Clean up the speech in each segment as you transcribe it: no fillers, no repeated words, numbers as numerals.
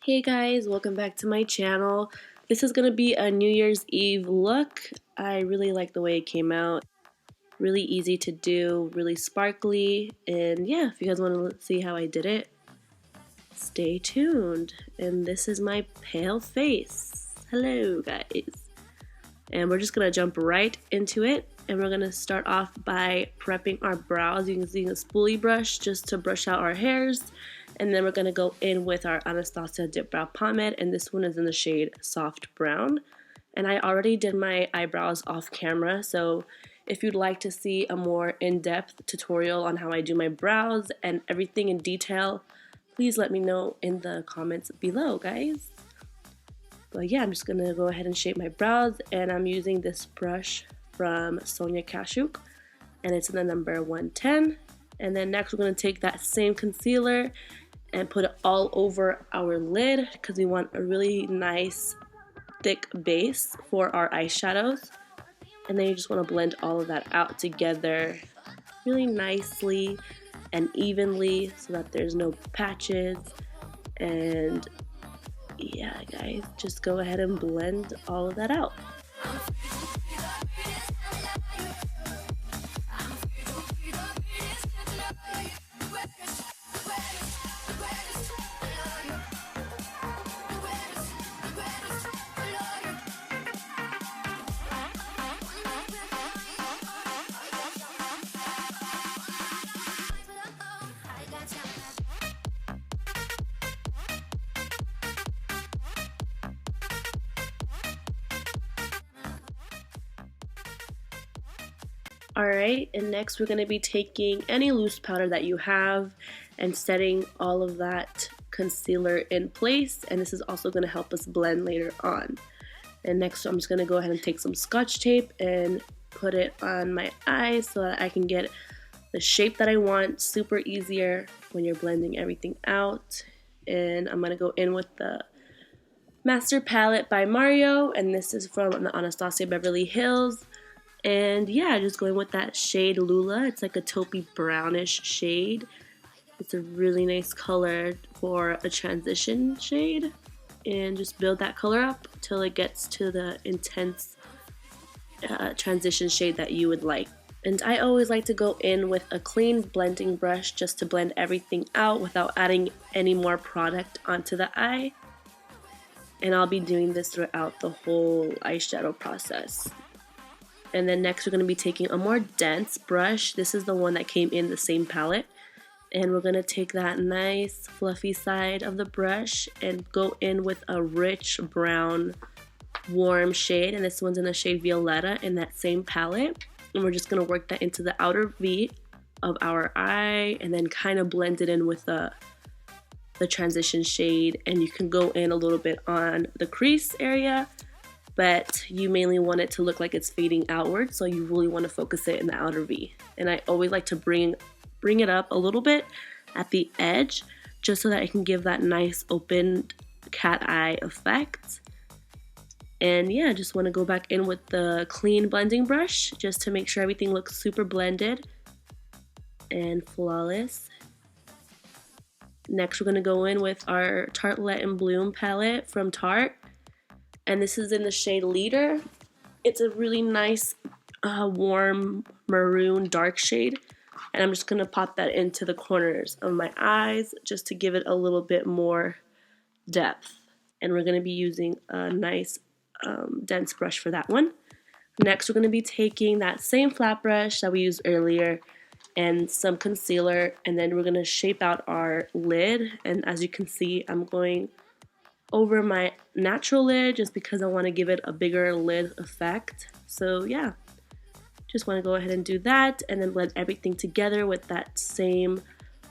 Hey guys, welcome back to my channel. This is going to be a New Year's Eve look. I really like the way it came out. Really easy to do, really sparkly, and yeah, if you guys want to see how I did it, stay tuned. And this is my pale face. Hello guys. And we're just going to jump right into it. And we're going to start off by prepping our brows using a spoolie brush just to brush out our hairs. And then we're going to go in with our Anastasia Dip Brow Pomade, and this one is in the shade Soft Brown. And I already did my eyebrows off camera, so if you'd like to see a more in-depth tutorial on how I do my brows and everything in detail, please let me know in the comments below, guys. But yeah, I'm just going to go ahead and shape my brows, and I'm using this brush from Sonia Kashuk, and it's in the number 110. And then next we're going to take that same concealer and put it all over our lid because we want a really nice thick base for our eyeshadows. And then you just want to blend all of that out together really nicely and evenly so that there's no patches. And yeah guys, just go ahead and blend all of that out. Alright, and next we're going to be taking any loose powder that you have and setting all of that concealer in place, and this is also going to help us blend later on. And next I'm just going to go ahead and take some Scotch tape and put it on my eyes so that I can get the shape that I want. Super easier when you're blending everything out. And I'm going to go in with the Master Palette by Mario, and this is from the Anastasia Beverly Hills. And yeah, just going with that shade Lula. It's like a taupey brownish shade. It's a really nice color for a transition shade. And just build that color up till it gets to the intense transition shade that you would like. And I always like to go in with a clean blending brush just to blend everything out without adding any more product onto the eye. And I'll be doing this throughout the whole eyeshadow process. And then next we're going to be taking a more dense brush. This is the one that came in the same palette. And we're going to take that nice fluffy side of the brush and go in with a rich brown warm shade. And this one's in the shade Violetta in that same palette. And we're just going to work that into the outer V of our eye and then kind of blend it in with the transition shade. And you can go in a little bit on the crease area, but you mainly want it to look like it's fading outward, so you really want to focus it in the outer V. And I always like to bring it up a little bit at the edge just so that I can give that nice open cat eye effect. And yeah, just want to go back in with the clean blending brush just to make sure everything looks super blended and flawless. Next we're going to go in with our Tartelette and Bloom palette from Tarte. And this is in the shade Leader. It's a really nice warm maroon dark shade. And I'm just going to pop that into the corners of my eyes just to give it a little bit more depth. And we're going to be using a nice dense brush for that one. Next we're going to be taking that same flat brush that we used earlier and some concealer. And then we're going to shape out our lid. And as you can see, I'm going over my natural lid just because I want to give it a bigger lid effect. So yeah, just want to go ahead and do that and then blend everything together with that same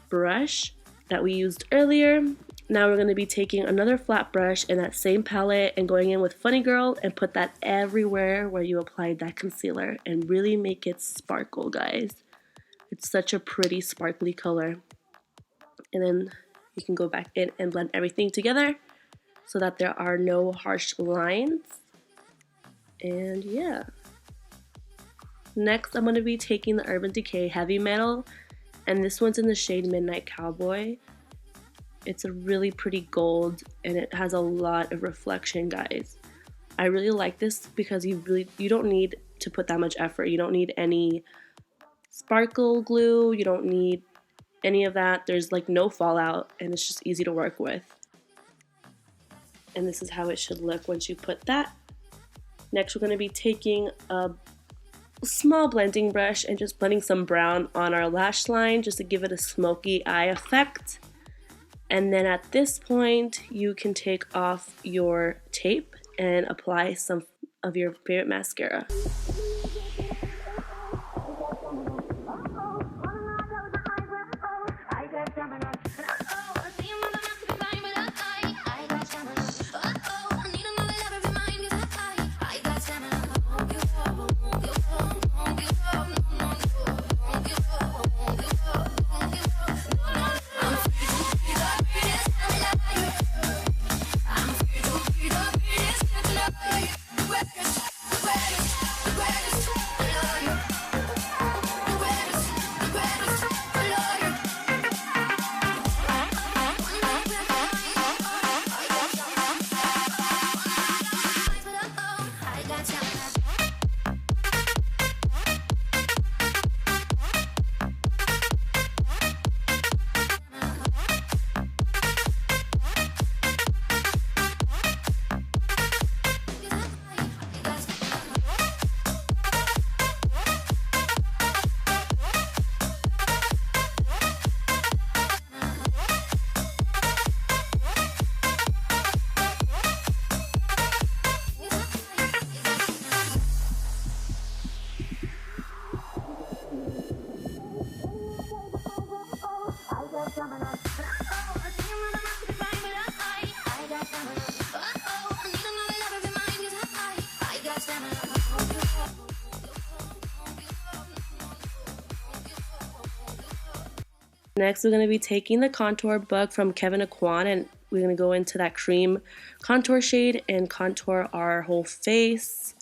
brush that we used earlier. Now we're going to be taking another flat brush in that same palette and going in with Funny Girl and put that everywhere where you applied that concealer and really make it sparkle, guys. It's such a pretty sparkly color. And then you can go back in and blend everything together so that there are no harsh lines. And yeah. Next, I'm going to be taking the Urban Decay Heavy Metal, and this one's in the shade Midnight Cowboy. It's a really pretty gold and it has a lot of reflection, guys. I really like this because you don't need to put that much effort. You don't need any sparkle glue. You don't need any of that. There's like no fallout and it's just easy to work with. And this is how it should look once you put that. Next, we're going to be taking a small blending brush and just blending some brown on our lash line just to give it a smoky eye effect. And then at this point, you can take off your tape and apply some of your favorite mascara. Next, we're going to be taking the contour book from Kevyn Aucoin and we're going to go into that cream contour shade and contour our whole face.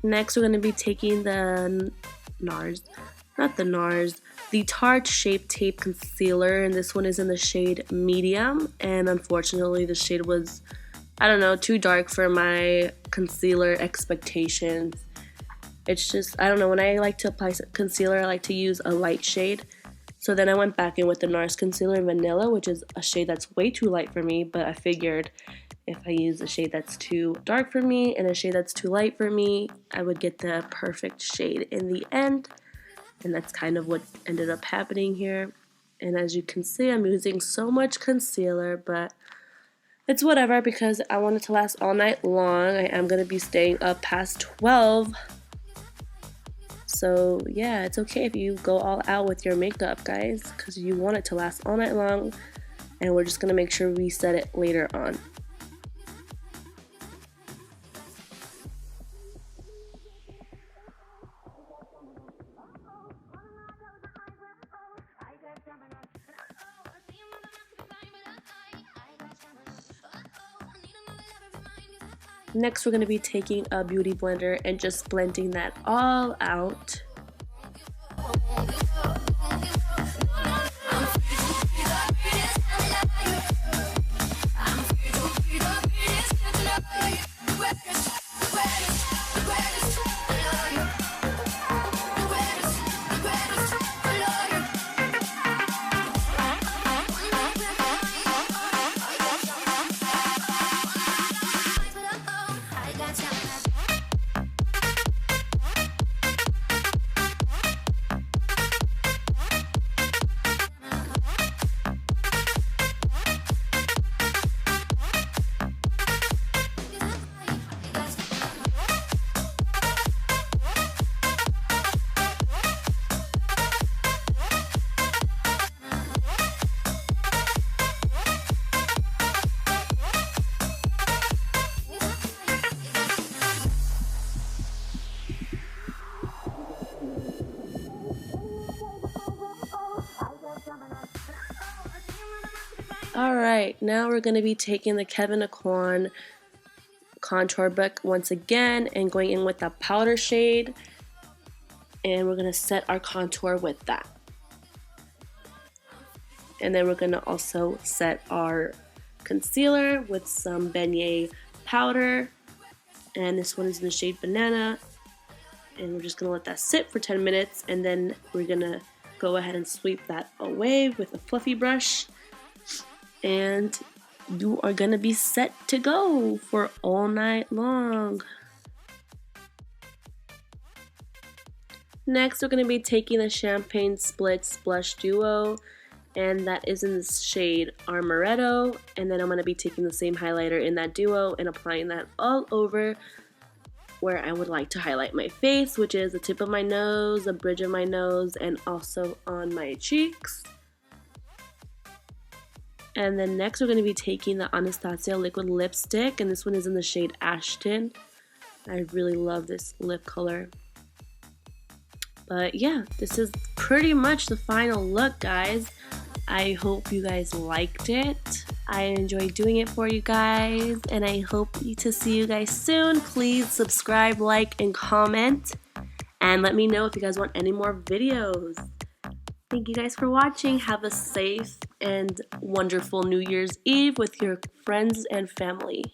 Next, we're going to be taking the the Tarte Shape Tape Concealer, and this one is in the shade Medium, and unfortunately the shade was, I don't know, too dark for my concealer expectations. It's just, I don't know, when I like to apply concealer, I like to use a light shade. So then I went back in with the NARS Concealer in Vanilla, which is a shade that's way too light for me, but I figured if I use a shade that's too dark for me and a shade that's too light for me, I would get the perfect shade in the end. And that's kind of what ended up happening here. And as you can see, I'm using so much concealer, but it's whatever because I want it to last all night long. I am going to be staying up past 12. So yeah, it's okay if you go all out with your makeup, guys, because you want it to last all night long. And we're just going to make sure we set it later on. Next, we're going to be taking a beauty blender and just blending that all out. Alright, now we're going to be taking the Kevyn Aucoin contour book once again and going in with that powder shade, and we're going to set our contour with that. And then we're going to also set our concealer with some beignet powder, and this one is in the shade Banana, and we're just going to let that sit for 10 minutes, and then we're going to go ahead and sweep that away with a fluffy brush, and you are going to be set to go for all night long. Next, we're going to be taking the Champagne Splits Blush Duo, and that is in the shade Amaretto, and then I'm going to be taking the same highlighter in that duo and applying that all over where I would like to highlight my face, which is the tip of my nose, the bridge of my nose, and also on my cheeks. And then next we're going to be taking the Anastasia liquid lipstick, and this one is in the shade Ashton. I really love this lip color. But yeah, this is pretty much the final look, guys. I hope you guys liked it. I enjoyed doing it for you guys, and I hope to see you guys soon. Please subscribe, like, and comment, and let me know if you guys want any more videos. Thank you guys for watching. Have a safe and wonderful New Year's Eve with your friends and family.